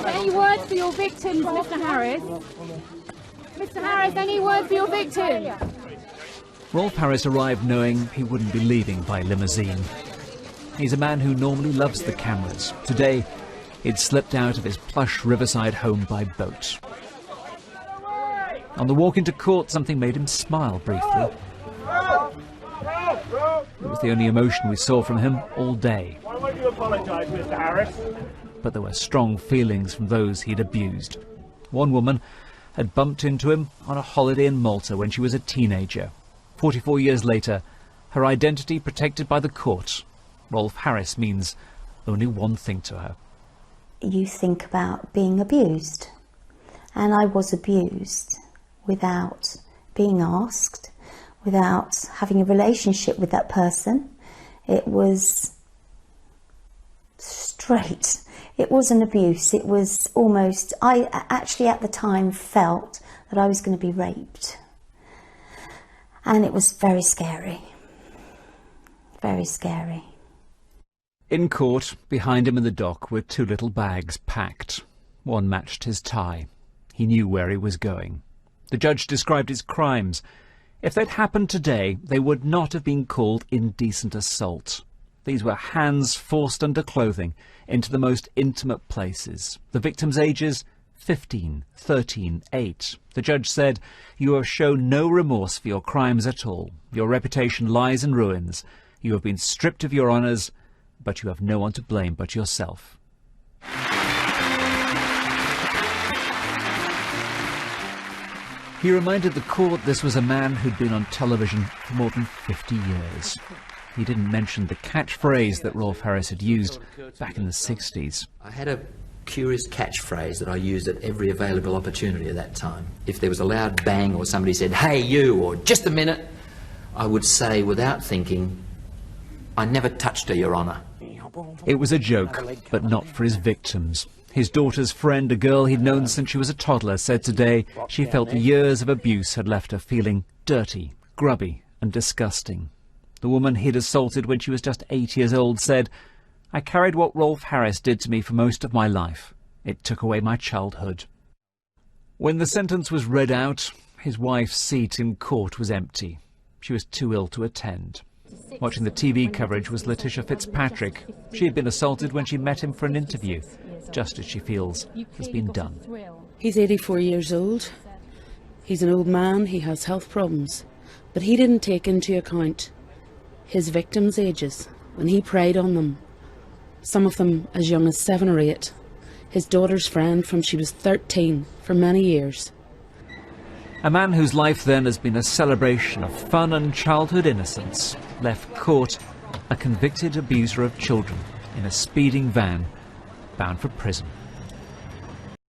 Any words for your victims, Mr. Harris? Mr. Harris, any words for your victims? Rolf Harris arrived knowing he wouldn't be leaving by limousine. He's a man who normally loves the cameras. Today, he'd slipped out of his plush riverside home by boat. On the walk into court, something made him smile briefly. It was the only emotion we saw from him all day. Why won't you apologise, Mr. Harris? But there were strong feelings from those he'd abused. One woman had bumped into him on a holiday in Malta when she was a teenager. 44 years later, her identity protected by the court. Rolf Harris means only one thing to her. You think about being abused, and I was abused without being asked, without having a relationship with that person. It was straight. It was an abuse. It was almost, I actually at the time felt that I was going to be raped. And it was very scary. Very scary. In court, behind him in the dock, were two little bags packed. One matched his tie. He knew where he was going. The judge described his crimes. If they'd happened today, they would not have been called indecent assault. These were hands forced under clothing into the most intimate places. The victims' ages 15, 13, 8. The judge said, "You have shown no remorse for your crimes at all. Your reputation lies in ruins. You have been stripped of your honours, but you have no one to blame but yourself." He reminded the court this was a man who'd been on television for more than 50 years. He didn't mention the catchphrase that Rolf Harris had used back in the 60s. I had a curious catchphrase that I used at every available opportunity at that time. If there was a loud bang or somebody said, "Hey you," or "Just a minute," I would say without thinking, "I never touched her, Your Honour." It was a joke, but not for his victims. His daughter's friend, a girl he'd known since she was a toddler, said today she felt years of abuse had left her feeling dirty, grubby and disgusting. The woman he'd assaulted when she was just 8 years old said, "I carried what Rolf Harris did to me for most of my life. It took away my childhood." When the sentence was read out, his wife's seat in court was empty. She was too ill to attend. Watching the TV coverage was Letitia Fitzpatrick. She had been assaulted when she met him for an interview. Justice, she feels, has been done. He's 84 years old. He's an old man. He has health problems. But he didn't take into account his victims' ages when he preyed on them. Some of them as young as 7 or 8. His daughter's friend from she was 13 for many years. A man whose life then has been a celebration of fun and childhood innocence left court a convicted abuser of children in a speeding van bound for prison.